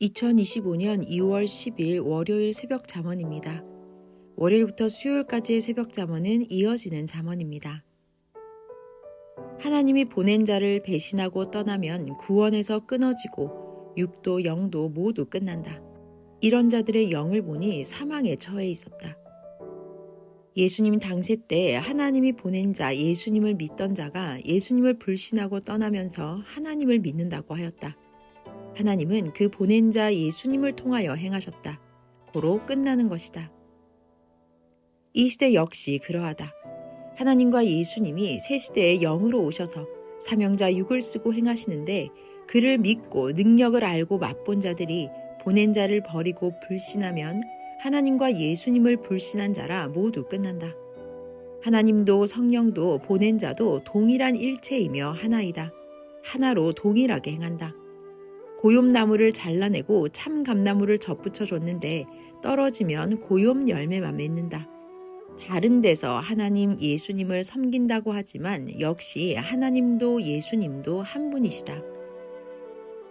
2025년 2월 10일 월요일 새벽 잠언입니다. 월요일부터 수요일까지의 새벽 잠언은 이어지는 잠언입니다. 하나님이 보낸 자를 배신하고 떠나면 구원에서 끊어지고 육도 영도 모두 끝난다. 이런 자들의 영을 보니 사망에 처해 있었다. 예수님 당세 때 하나님이 보낸 자 예수님을 믿던 자가 예수님을 불신하고 떠나면서 하나님을 믿는다고 하였다. 하나님은 그 보낸 자 예수님을 통하여 행하셨다. 고로 끝나는 것이다. 이 시대 역시 그러하다. 하나님과 예수님이 새 시대에 영으로 오셔서 사명자 육을 쓰고 행하시는데 그를 믿고 능력을 알고 맛본 자들이 보낸 자를 버리고 불신하면 하나님과 예수님을 불신한 자라 모두 끝난다. 하나님도 성령도 보낸 자도 동일한 일체이며 하나이다. 하나로 동일하게 행한다. 고욤나무를 잘라내고 참감나무를 접붙여 줬는데 떨어지면 고욤 열매만 맺는다. 다른 데서 하나님 예수님을 섬긴다고 하지만 역시 하나님도 예수님도 한 분이시다.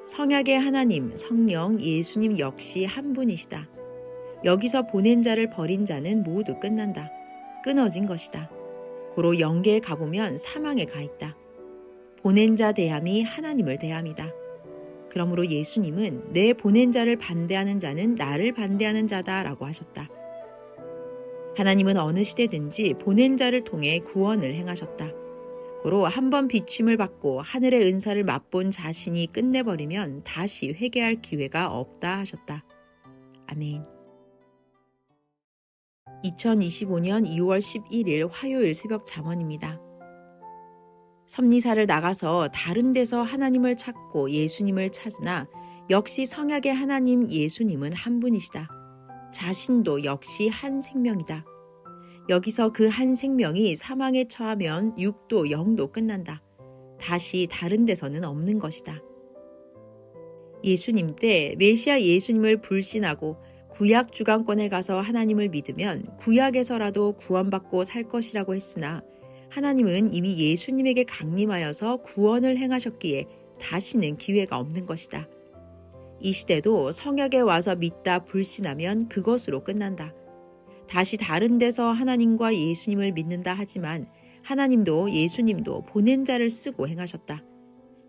성약의 하나님, 성령, 예수님 역시 한 분이시다. 여기서 보낸 자를 버린 자는 모두 끝난다. 끊어진 것이다. 고로 영계에 가보면 사망에 가 있다. 보낸 자 대함이 하나님을 대함이다. 그러므로 예수님은 내 보낸 자를 반대하는 자는 나를 반대하는 자다라고 하셨다. 하나님은 어느 시대든지 보낸 자를 통해 구원을 행하셨다. 고로 한번 비춤을 받고 하늘의 은사를 맛본 자신이 끝내버리면 다시 회개할 기회가 없다 하셨다. 아멘. 2025년 2월 11일 화요일 새벽 잠언입니다. 섭리사를 나가서 다른 데서 하나님을 찾고 예수님을 찾으나 역시 성약의 하나님 예수님은 한 분이시다. 자신도 역시 한 생명이다. 여기서 그 한 생명이 사망에 처하면 육도 영도 끝난다. 다시 다른 데서는 없는 것이다. 예수님 때 메시아 예수님을 불신하고 구약 주관권에 가서 하나님을 믿으면 구약에서라도 구원받고 살 것이라고 했으나 하나님은 이미 예수님에게 강림하여서 구원을 행하셨기에 다시는 기회가 없는 것이다. 이 시대도 성약에 와서 믿다 불신하면 그것으로 끝난다. 다시 다른 데서 하나님과 예수님을 믿는다 하지만 하나님도 예수님도 보낸 자를 쓰고 행하셨다.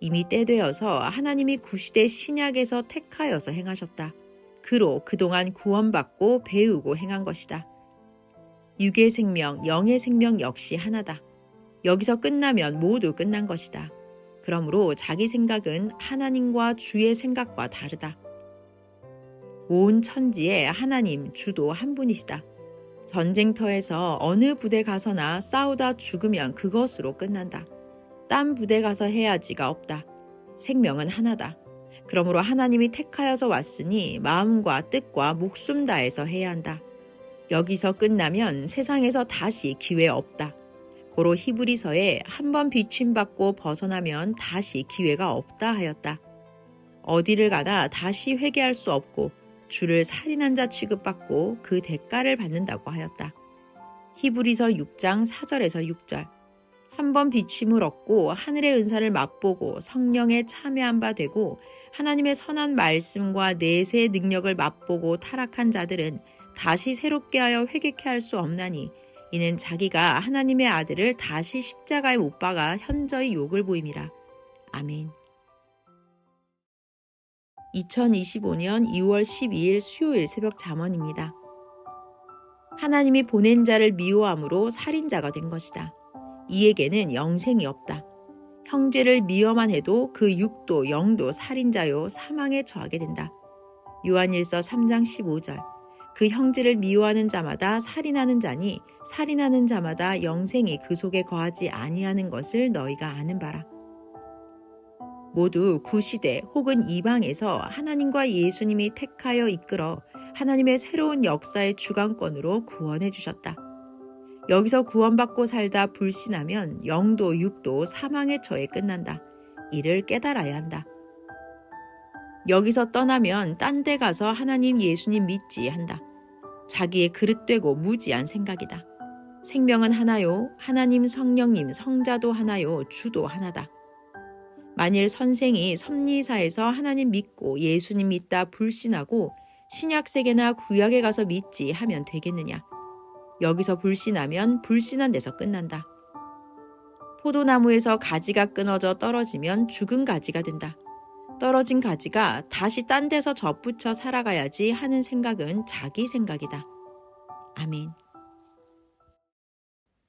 이미 때 되어서 하나님이 구시대 신약에서 택하여서 행하셨다. 그로 그동안 구원받고 배우고 행한 것이다. 육의 생명, 영의 생명 역시 하나다. 여기서 끝나면 모두 끝난 것이다. 그러므로 자기 생각은 하나님과 주의 생각과 다르다. 온 천지에 하나님, 주도 한 분이시다. 전쟁터에서 어느 부대 가서나 싸우다 죽으면 그것으로 끝난다. 딴 부대 가서 해야지가 없다. 생명은 하나다. 그러므로 하나님이 택하여서 왔으니 마음과 뜻과 목숨 다해서 해야 한다. 여기서 끝나면 세상에서 다시 기회 없다. 고로 히브리서에 한번 비춤받고 벗어나면 다시 기회가 없다 하였다. 어디를 가나 다시 회개할 수 없고 주를 살인한 자 취급받고 그 대가를 받는다고 하였다. 히브리서 6장 4절에서 6절. 한번 비춤을 얻고 하늘의 은사를 맛보고 성령에 참여한 바 되고 하나님의 선한 말씀과 내세의 능력을 맛보고 타락한 자들은 다시 새롭게 하여 회개케 할 수 없나니 이는 자기가 하나님의 아들을 다시 십자가에 못 박아 현저히 욕을 보임이라. 아멘. 2025년 2월 12일 수요일 새벽 잠언입니다. 하나님이 보낸 자를 미워함으로 살인자가 된 것이다. 이에게는 영생이 없다. 형제를 미워만 해도 그 육도 영도 살인자요 사망에 처하게 된다. 요한일서 3장 15절. 그 형제를 미워하는 자마다 살인하는 자니 살인하는 자마다 영생이 그 속에 거하지 아니하는 것을 너희가 아는 바라. 모두 구시대 혹은 이방에서 하나님과 예수님이 택하여 이끌어 하나님의 새로운 역사의 주관권으로 구원해 주셨다. 여기서 구원받고 살다 불신하면 영도 육도 사망의 처에 끝난다. 이를 깨달아야 한다. 여기서 떠나면 딴 데 가서 하나님 예수님 믿지 한다. 자기의 그릇되고 무지한 생각이다. 생명은 하나요. 하나님 성령님 성자도 하나요. 주도 하나다. 만일 선생이 섭리사에서 하나님 믿고 예수님 믿다 불신하고 신약세계나 구약에 가서 믿지 하면 되겠느냐? 여기서 불신하면 불신한 데서 끝난다. 포도나무에서 가지가 끊어져 떨어지면 죽은 가지가 된다. 떨어진 가지가 다시 딴 데서 접붙여 살아가야지 하는 생각은 자기 생각이다. 아멘.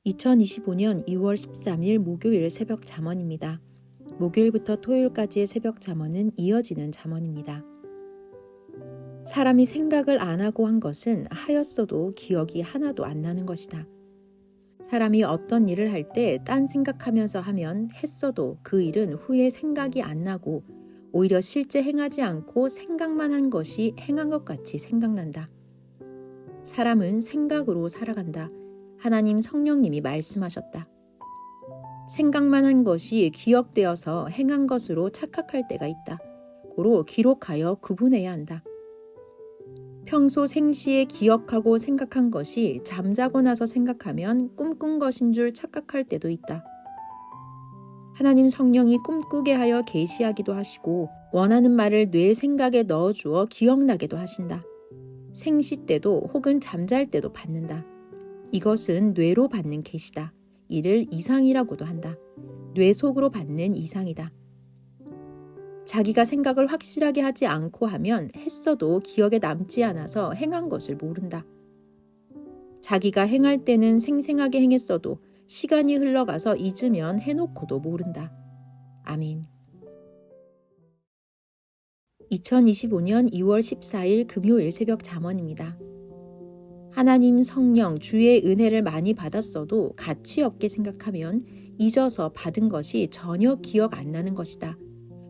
2025년 2월 13일 목요일 새벽 잠언입니다. 목요일부터 토요일까지의 새벽 잠언은 이어지는 잠언입니다. 사람이 생각을 안 하고 한 것은 하였어도 기억이 하나도 안 나는 것이다. 사람이 어떤 일을 할 때 딴 생각하면서 하면 했어도 그 일은 후에 생각이 안 나고 오히려 실제 행하지 않고 생각만 한 것이 행한 것 같이 생각난다. 사람은 생각으로 살아간다. 하나님 성령님이 말씀하셨다. 생각만 한 것이 기억되어서 행한 것으로 착각할 때가 있다. 고로 기록하여 구분해야 한다. 평소 생시에 기억하고 생각한 것이 잠자고 나서 생각하면 꿈꾼 것인 줄 착각할 때도 있다. 하나님 성령이 꿈꾸게 하여 계시하기도 하시고 원하는 말을 뇌 생각에 넣어주어 기억나게도 하신다. 생시 때도 혹은 잠잘 때도 받는다. 이것은 뇌로 받는 계시다. 이를 이상이라고도 한다. 뇌 속으로 받는 이상이다. 자기가 생각을 확실하게 하지 않고 하면 했어도 기억에 남지 않아서 행한 것을 모른다. 자기가 행할 때는 생생하게 행했어도 시간이 흘러가서 잊으면 해놓고도 모른다. 아멘. 2025년 2월 14일 금요일 새벽 잠언입니다. 하나님 성령 주의 은혜를 많이 받았어도 가치 없게 생각하면 잊어서 받은 것이 전혀 기억 안 나는 것이다.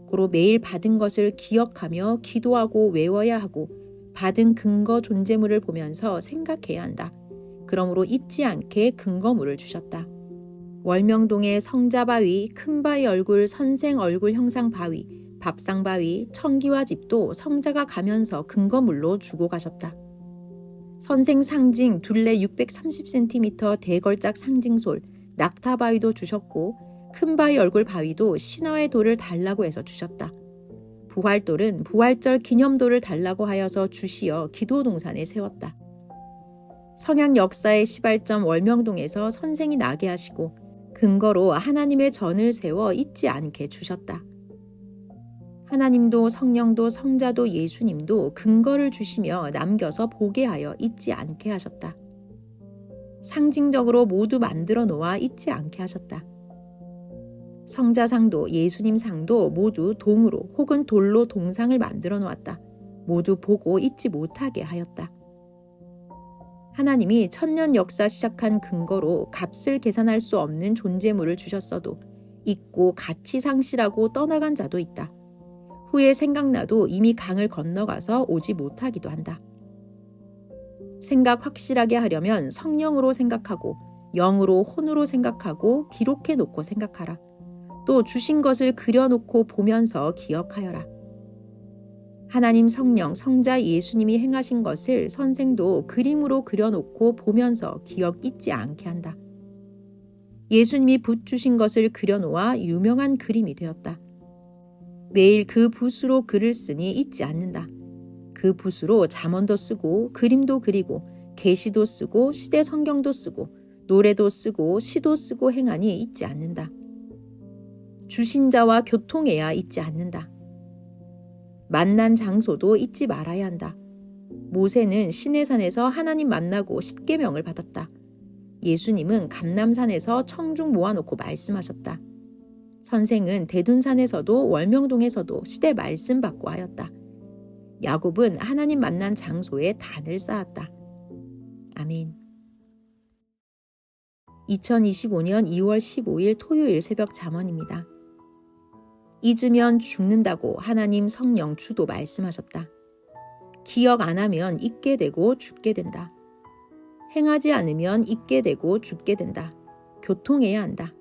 고로 매일 받은 것을 기억하며 기도하고 외워야 하고 받은 근거 존재물을 보면서 생각해야 한다. 그러므로 잊지 않게 근거물을 주셨다. 월명동의 성자바위, 큰바위 얼굴, 선생 얼굴 형상 바위, 밥상바위, 청기와 집도 성자가 가면서 근거물로 주고 가셨다. 선생 상징 둘레 630cm 대걸작 상징솔, 낙타바위도 주셨고 큰바위 얼굴 바위도 신화의 돌을 달라고 해서 주셨다. 부활돌은 부활절 기념돌을 달라고 하여서 주시어 기도동산에 세웠다. 성양 역사의 시발점 월명동에서 선생이 나게 하시고 근거로 하나님의 전을 세워 잊지 않게 주셨다. 하나님도 성령도 성자도 예수님도 근거를 주시며 남겨서 보게 하여 잊지 않게 하셨다. 상징적으로 모두 만들어 놓아 잊지 않게 하셨다. 성자상도 예수님상도 모두 동으로 혹은 돌로 동상을 만들어 놓았다. 모두 보고 잊지 못하게 하였다. 하나님이 천년 역사 시작한 근거로 값을 계산할 수 없는 존재물을 주셨어도 잊고 가치 상실하고 떠나간 자도 있다. 후에 생각나도 이미 강을 건너가서 오지 못하기도 한다. 생각 확실하게 하려면 성령으로 생각하고 영으로 혼으로 생각하고 기록해 놓고 생각하라. 또 주신 것을 그려놓고 보면서 기억하여라. 하나님 성령, 성자 예수님이 행하신 것을 선생도 그림으로 그려놓고 보면서 기억 잊지 않게 한다. 예수님이 붓 주신 것을 그려놓아 유명한 그림이 되었다. 매일 그 붓으로 글을 쓰니 잊지 않는다. 그 붓으로 잠언도 쓰고 그림도 그리고 계시도 쓰고 시대 성경도 쓰고 노래도 쓰고 시도 쓰고 행하니 잊지 않는다. 주신 자와 교통해야 잊지 않는다. 만난 장소도 잊지 말아야 한다. 모세는 시내산에서 하나님 만나고 십계명을 받았다. 예수님은 감람산에서 청중 모아놓고 말씀하셨다. 선생은 대둔산에서도 월명동에서도 시대 말씀 받고 하였다. 야곱은 하나님 만난 장소에 단을 쌓았다. 아멘. 2025년 2월 15일 토요일 새벽 잠언입니다. 잊으면 죽는다고 하나님 성령 주도 말씀하셨다. 기억 안 하면 잊게 되고 죽게 된다. 행하지 않으면 잊게 되고 죽게 된다. 교통해야 한다.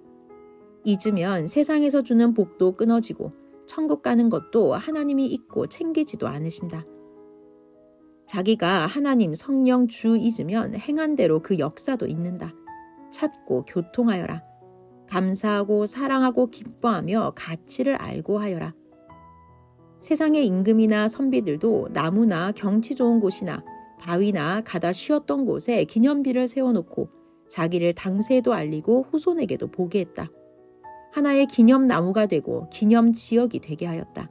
잊으면 세상에서 주는 복도 끊어지고 천국 가는 것도 하나님이 잊고 챙기지도 않으신다. 자기가 하나님 성령 주 잊으면 행한 대로 그 역사도 잊는다. 찾고 교통하여라. 감사하고 사랑하고 기뻐하며 가치를 알고 하여라. 세상의 임금이나 선비들도 나무나 경치 좋은 곳이나 바위나 가다 쉬었던 곳에 기념비를 세워놓고 자기를 당세에도 알리고 후손에게도 보게 했다. 하나의 기념나무가 되고 기념지역이 되게 하였다.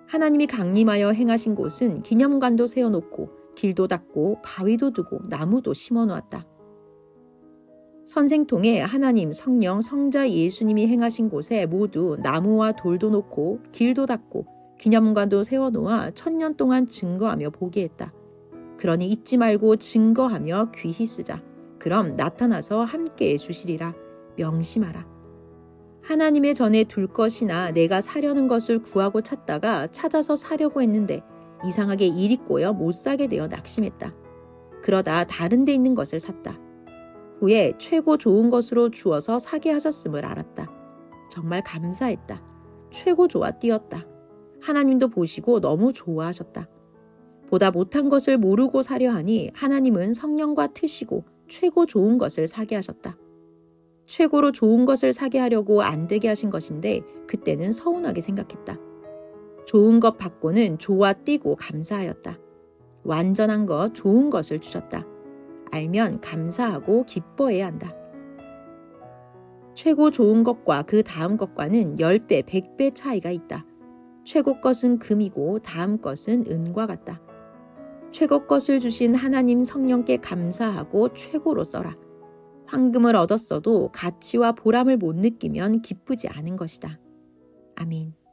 하나님이 강림하여 행하신 곳은 기념관도 세워놓고 길도 닦고 바위도 두고 나무도 심어놓았다. 선생통에 하나님, 성령, 성자 예수님이 행하신 곳에 모두 나무와 돌도 놓고 길도 닦고 기념관도 세워놓아 1000년 동안 증거하며 보게 했다. 그러니 잊지 말고 증거하며 귀히 쓰자. 그럼 나타나서 함께 해주시리라. 명심하라. 하나님의 전에 둘 것이나 내가 사려는 것을 구하고 찾다가 찾아서 사려고 했는데 이상하게 일이 꼬여 못 사게 되어 낙심했다. 그러다 다른 데 있는 것을 샀다. 후에 최고 좋은 것으로 주어서 사게 하셨음을 알았다. 정말 감사했다. 최고 좋아 뛰었다. 하나님도 보시고 너무 좋아하셨다. 보다 못한 것을 모르고 사려 하니 하나님은 성령과 트시고 최고 좋은 것을 사게 하셨다. 최고로 좋은 것을 사게 하려고 안 되게 하신 것인데 그때는 서운하게 생각했다. 좋은 것 받고는 좋아 뛰고 감사하였다. 완전한 것, 좋은 것을 주셨다. 알면 감사하고 기뻐해야 한다. 최고 좋은 것과 그 다음 것과는 10배, 100배 차이가 있다. 최고 것은 금이고 다음 것은 은과 같다. 최고 것을 주신 하나님 성령께 감사하고 최고로 써라. 황금을 얻었어도 가치와 보람을 못 느끼면 기쁘지 않은 것이다. 아멘.